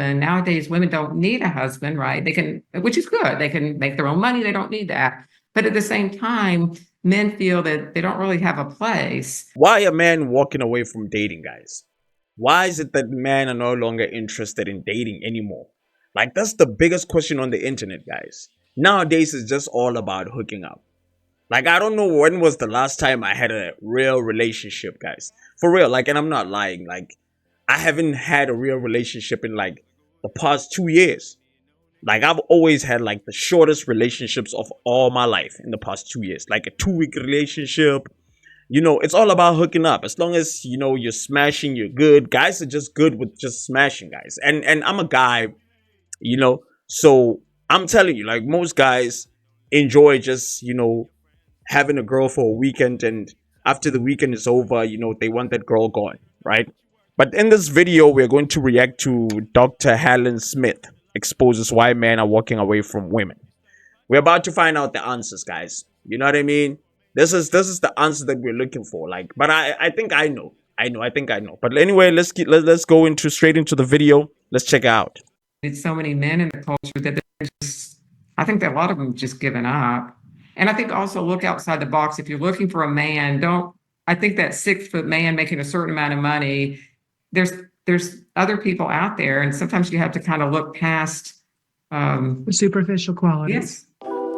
Nowadays, women don't need a husband, right? They can, which is good. They can make their own money. They don't need that. But at the same time, men feel that they don't really have a place. Why are men walking away from dating, guys? Why is it that men are no longer interested in dating anymore? Like, that's the biggest question on the internet, guys. Nowadays, it's just all about hooking up. Like, I don't know when was the last time I had a real relationship, guys. For real, like, and I'm not lying. Like, I haven't had a real relationship in like the past 2 years. Like, I've always had like the shortest relationships of all my life in the past 2 years. Like a 2 week relationship. You know, it's all about hooking up. As long as, you know, you're smashing, you're good. Guys are just good with just smashing, guys. And I'm a guy, you know, so I'm telling you, like, most guys enjoy just, you know, having a girl for a weekend, and after the weekend is over, you know, they want that girl gone, right? But in this video, we're going to react to Dr. Helen Smith exposes why men are walking away from women. We're about to find out the answers, guys. You know what I mean? This is the answer that we're looking for. Like, but I think I know. I think I know. But anyway, let's go into straight into the video. Let's check it out. It's so many men in the culture that they're just, I think that a lot of them just given up. And I think also look outside the box. If you're looking for a man, don't, I think that 6 foot man making a certain amount of money, there's other people out there. And sometimes you have to kind of look past the superficial qualities. Yes.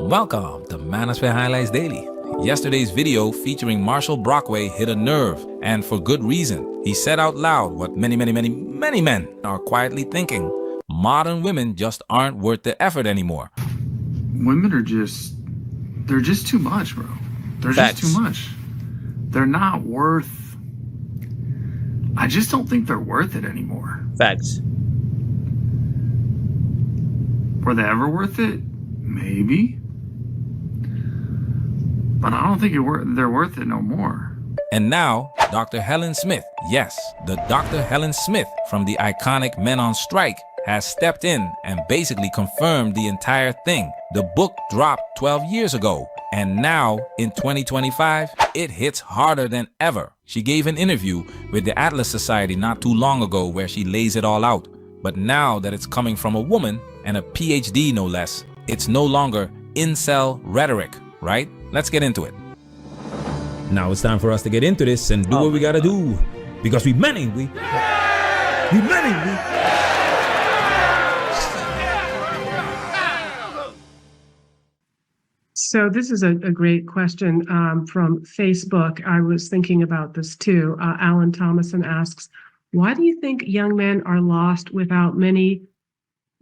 Welcome to Manosphere Highlights Daily. Yesterday's video featuring Marshall Brockway hit a nerve, and for good reason. He said out loud what many men are quietly thinking. Modern women just aren't worth the effort anymore. Women are they're just too much, bro. They're just too much. They're not worth, I just don't think they're worth it anymore. Facts. Were they ever worth it? Maybe. But I don't think they're worth it no more. And now, Dr. Helen Smith, yes, the Dr. Helen Smith from the iconic Men on Strike, has stepped in and basically confirmed the entire thing. The book dropped 12 years ago, and now in 2025, it hits harder than ever. She gave an interview with the Atlas Society not too long ago where she lays it all out. But now that it's coming from a woman, and a PhD no less, it's no longer incel rhetoric, right? Let's get into it. Now it's time for us to get into this and do what we gotta do. Because we many. So this is a great question from Facebook. I was thinking about this too. Alan Thomason asks, why do you think young men are lost without many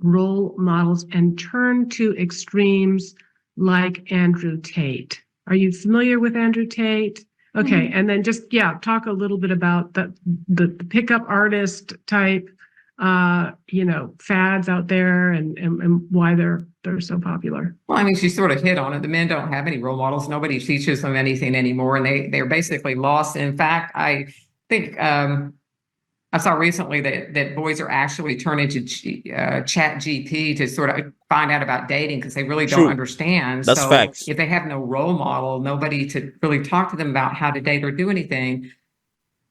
role models and turn to extremes like Andrew Tate? Are you familiar with Andrew Tate? Okay, and then just, talk a little bit about the pickup artist type, fads out there and why they're so popular. Well, I mean, she sort of hit on it. The men don't have any role models. Nobody teaches them anything anymore, and they're basically lost. In fact, I think I saw recently that boys are actually turning to Chat GP to sort of find out about dating because they really don't understand. That's facts. If they have no role model, nobody to really talk to them about how to date or do anything.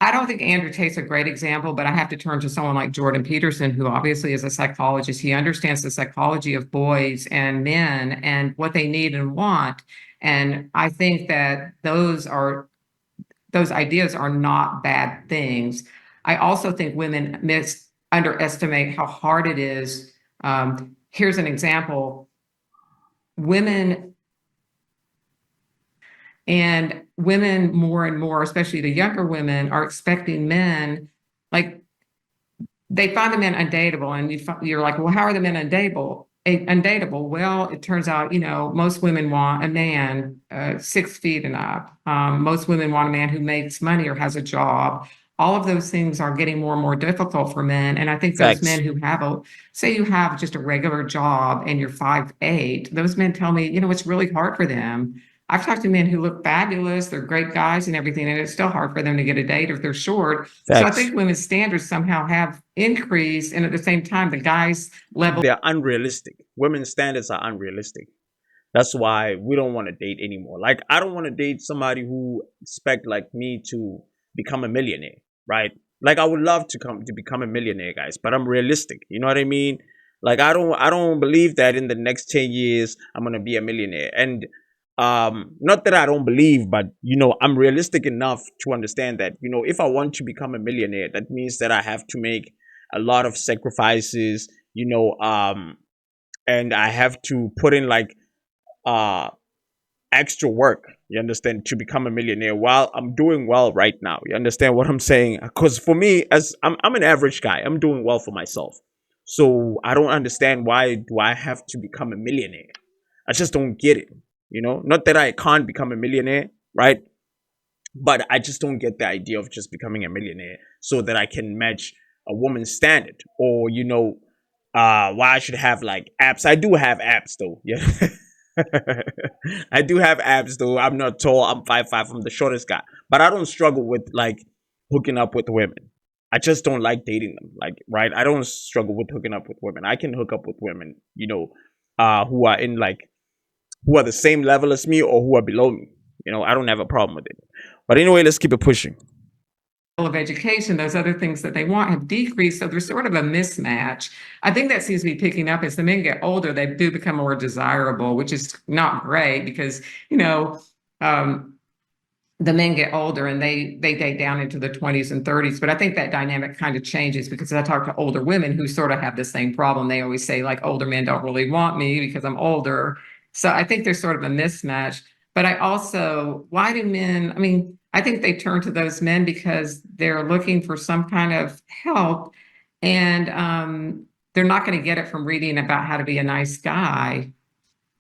I don't think Andrew Tate's a great example, but I have to turn to someone like Jordan Peterson, who obviously is a psychologist. He understands the psychology of boys and men and what they need and want. And I think that those ideas are not bad things. I also think women underestimate how hard it is. Here's an example. Women more and more, especially the younger women, are expecting men, like they find the men undateable, and you're like, well, how are the men undateable? Well, it turns out, most women want a man 6 feet and up. Most women want a man who makes money or has a job. All of those things are getting more and more difficult for men. And I think those men who say you have just a regular job and you're 5'8", those men tell me, it's really hard for them. I've talked to men who look fabulous, they're great guys and everything, and it's still hard for them to get a date if they're short. So I think women's standards somehow have increased, and at the same time, the guys' level... They're unrealistic. Women's standards are unrealistic. That's why we don't want to date anymore. Like, I don't want to date somebody who expect like me to become a millionaire, right? Like I would love to become a millionaire, guys, but I'm realistic. You know what I mean? Like I don't believe that in the next 10 years I'm gonna be a millionaire. And not that I don't believe, but I'm realistic enough to understand that, if I want to become a millionaire, that means that I have to make a lot of sacrifices, and I have to put in like uh extra work, you understand, to become a millionaire while I'm doing well right now. You understand what I'm saying? Because for me, as I'm an average guy, I'm doing well for myself. So I don't understand, why do I have to become a millionaire? I just don't get it. Not that I can't become a millionaire, right? But I just don't get the idea of just becoming a millionaire so that I can match a woman's standard, or why I should have like abs. I do have abs though. Yeah. I do have abs though. I'm not tall. I'm 5'5". I'm the shortest guy. But I don't struggle with like hooking up with women. I just don't like dating them. Like, right? I don't struggle with hooking up with women. I can hook up with women, who are who are the same level as me or who are below me. I don't have a problem with it. But anyway, let's keep it pushing. Of education, those other things that they want have decreased. So there's sort of a mismatch. I think that seems to be picking up as the men get older, they do become more desirable, which is not great because, the men get older and they date down into the 20s and 30s. But I think that dynamic kind of changes because I talk to older women who sort of have the same problem. They always say like older men don't really want me because I'm older. So I think there's sort of a mismatch. But why do men, I mean, I think they turn to those men because they're looking for some kind of help, and they're not going to get it from reading about how to be a nice guy.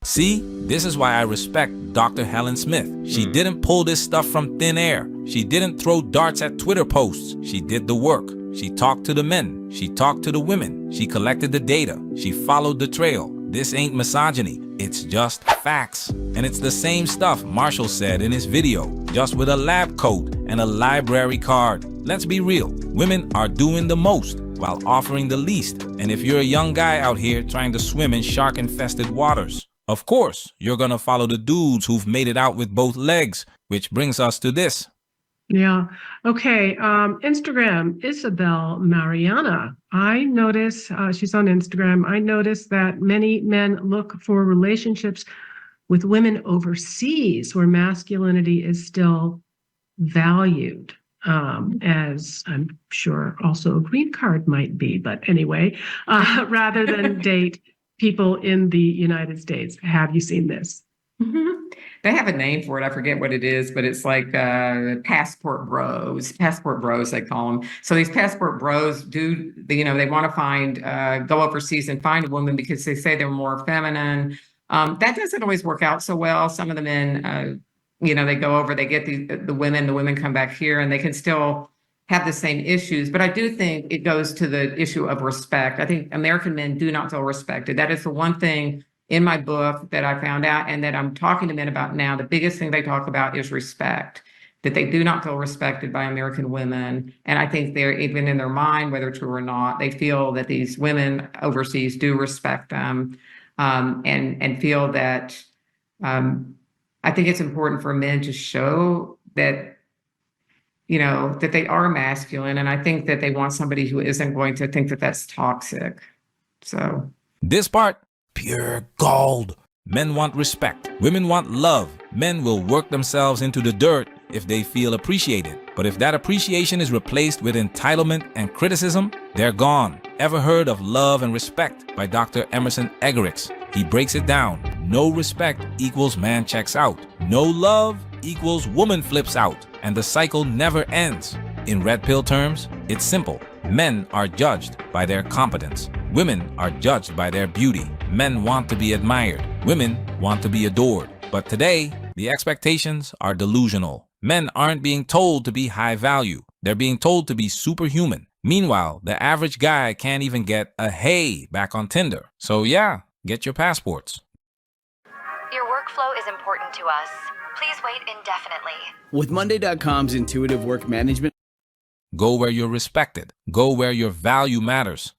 See, this is why I respect Dr. Helen Smith. She didn't pull this stuff from thin air. She didn't throw darts at Twitter posts. She did the work. She talked to the men. She talked to the women. She collected the data. She followed the trail. This ain't misogyny. It's just facts. And it's the same stuff Marshall said in his video, just with a lab coat and a library card. Let's be real. Women are doing the most while offering the least. And if you're a young guy out here trying to swim in shark-infested waters, of course, you're gonna follow the dudes who've made it out with both legs, which brings us to this. Yeah. Okay. Instagram, Isabel Mariana. I notice, she's on Instagram. I notice that many men look for relationships with women overseas where masculinity is still valued, as I'm sure also a green card might be. But anyway, rather than date people in the United States. Have you seen this? Mm-hmm. They have a name for it. I forget what it is, but it's like passport bros, they call them. So these passport bros they want to go overseas and find a woman because they say they're more feminine. That doesn't always work out so well. Some of the men, they go over, they get the women come back here and they can still have the same issues. But I do think it goes to the issue of respect. I think American men do not feel respected. That is the one thing in my book that I found out and that I'm talking to men about now. The biggest thing they talk about is respect, that they do not feel respected by American women. And I think they're, even in their mind, whether true or not, they feel that these women overseas do respect them, and feel that I think it's important for men to show that that they are masculine. And I think that they want somebody who isn't going to think that that's toxic. So this part, pure gold. Men want respect. Women want love. Men will work themselves into the dirt if they feel appreciated. But if that appreciation is replaced with entitlement and criticism, they're gone. Ever heard of Love and Respect by Dr. Emerson Eggerichs? He breaks it down. No respect equals man checks out. No love equals woman flips out. And the cycle never ends. In red pill terms, it's simple. Men are judged by their competence. Women are judged by their beauty. Men want to be admired. Women want to be adored. But today, the expectations are delusional. Men aren't being told to be high value. They're being told to be superhuman. Meanwhile, the average guy can't even get a hey back on Tinder. So yeah, get your passports. Your workflow is important to us. Please wait indefinitely. With Monday.com's intuitive work management, go where you're respected. Go where your value matters.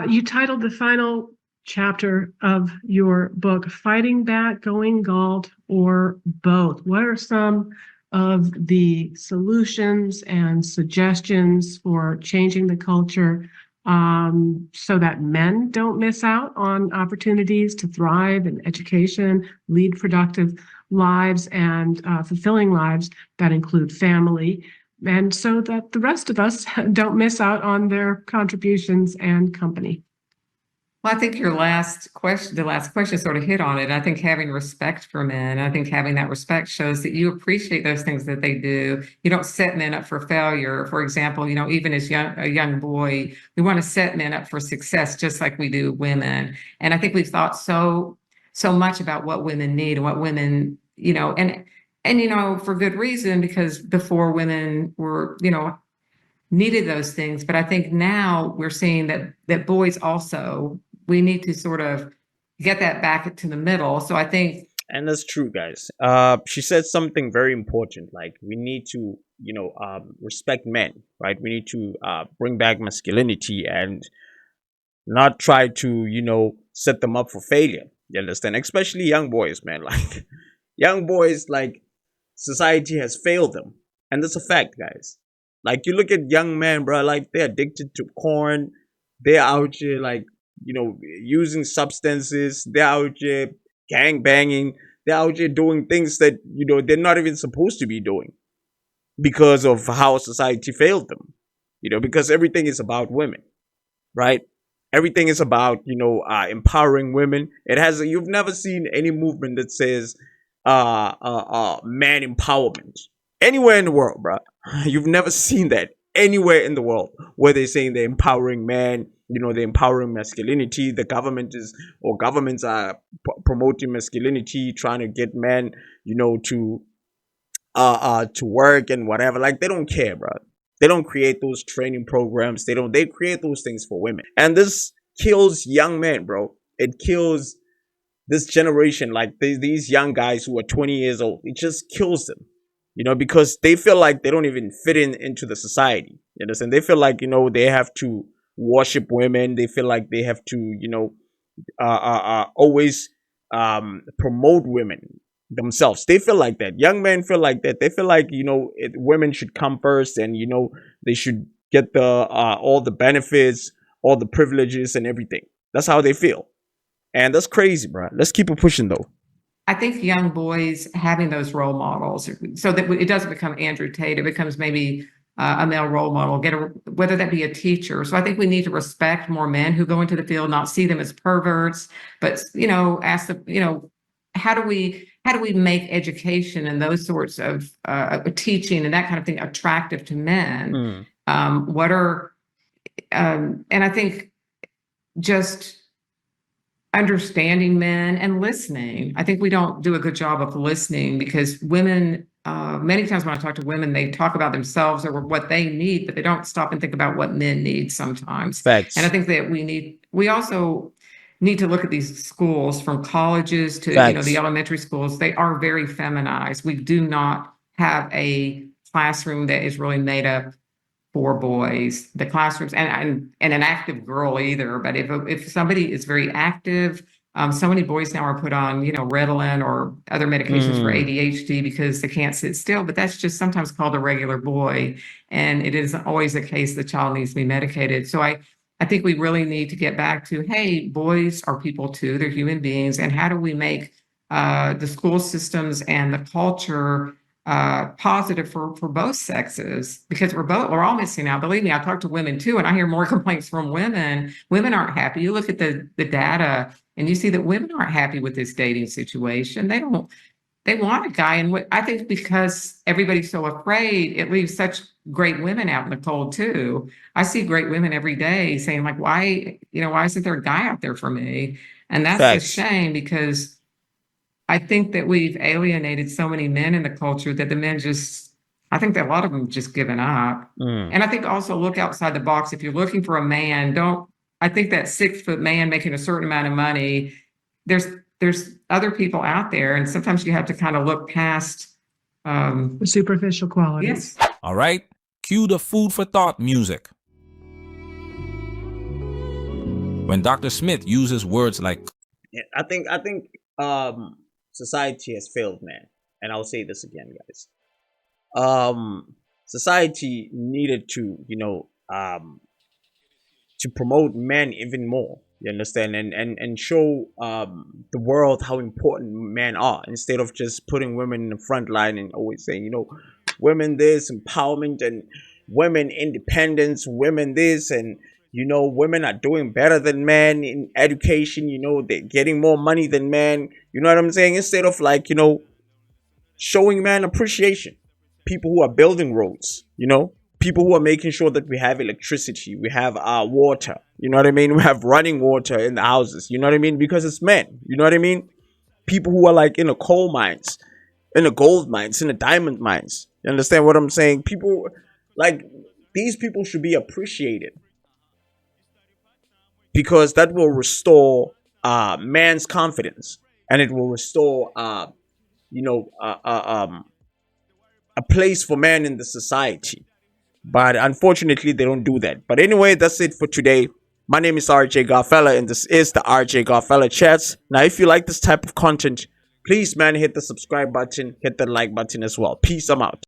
You titled the final chapter of your book, Fighting Back, Going Galt, or Both. What are some of the solutions and suggestions for changing the culture so that men don't miss out on opportunities to thrive in education, lead productive lives and fulfilling lives that include family, and so that the rest of us don't miss out on their contributions and company. Well, I think the last question sort of hit on it. I think having respect for men, I think having that respect shows that you appreciate those things that they do. You don't set men up for failure. For example, even as a young boy, we want to set men up for success just like we do women. And I think we've thought so much about what women need and what women, and for good reason, because before women were, needed those things. But I think now we're seeing that boys also, we need to sort of get that back into the middle. So I think, and that's true, guys. She said something very important. Like we need to, respect men, right? We need to bring back masculinity and not try to, set them up for failure. You understand? Especially young boys, man. Like young boys, like society has failed them, and that's a fact, guys. Like you look at young men, bro. Like they're addicted to porn. They're out here, like using substances. They're out here gang banging. They're out here doing things that they're not even supposed to be doing because of how society failed them. Because everything is about women, right? Everything is about empowering women. You've never seen any movement that says man empowerment anywhere in the world, bro. You've never seen that anywhere in the world where they're saying they're empowering man. They're empowering masculinity. Governments are promoting masculinity, trying to get men, to work and whatever. Like they don't care, bro. They don't create those training programs. They create those things for women. And this kills young men, bro. It kills this generation, like these young guys who are 20 years old. It just kills them, because they feel like they don't even fit into the society. You understand? They feel like, they have to worship women. They feel like they have to, always promote women themselves. They feel like that. Young men feel like that. They feel like women should come first, and they should get the all the benefits, all the privileges, and everything. That's how they feel, and that's crazy, bro. Let's keep it pushing, though. I think young boys having those role models, so that it doesn't become Andrew Tate, it becomes maybe a male role model, whether that be a teacher. So I think we need to respect more men who go into the field, not see them as perverts, but ask them, how do we make education and those sorts of teaching and that kind of thing attractive to men? And I think just understanding men and listening. I think we don't do a good job of listening, because women, many times when I talk to women, they talk about themselves or what they need, but they don't stop and think about what men need sometimes. Facts. And I think that we also need to look at these schools, from colleges to the elementary schools. They are very feminized. We do not have a classroom that is really made up for boys. The classrooms and an active girl either. But if somebody is very active, so many boys now are put on Ritalin or other medications for ADHD because they can't sit still. But that's just sometimes called a regular boy, and it isn't always the case the child needs to be medicated. So I think we really need to get back to, hey, boys are people too. They're human beings. And how do we make the school systems and the culture positive for both sexes? Because we're all missing out. Believe me, I talk to women too, and I hear more complaints from women. Women aren't happy. You look at the data and you see that women aren't happy with this dating situation. They want a guy. And I think because everybody's so afraid, it leaves such great women out in the cold too. I see great women every day saying, like, why isn't there a guy out there for me? And that's a shame, because I think that we've alienated so many men in the culture that the men I think that a lot of them just given up. And I think also look outside the box. If you're looking for a man, I think that 6-foot man making a certain amount of money, there's other people out there, and sometimes you have to kind of look past the superficial qualities. Yes. All right, cue the food for thought music. When Dr. Smith uses words like, I think society has failed, man. And I'll say this again, guys. society needed to, to promote men even more. You understand, and show the world how important men are, instead of just putting women in the front line and always saying, women this, empowerment, and women independence, women this, and women are doing better than men in education. They're getting more money than men. You know what I'm saying? Instead of like, showing man appreciation, people who are building roads, people who are making sure that we have electricity, we have water, you know what I mean? We have running water in the houses, you know what I mean? Because it's men, you know what I mean? People who are like in the coal mines, in the gold mines, in the diamond mines. You understand what I'm saying? People like these people should be appreciated, because that will restore man's confidence, and it will restore a place for man in the society. But unfortunately, they don't do that. But anyway, that's it for today. My name is RJ Garfella, and this is the RJ Garfella Chats. Now, if you like this type of content, please, man, hit the subscribe button, hit the like button as well. Peace, I'm out.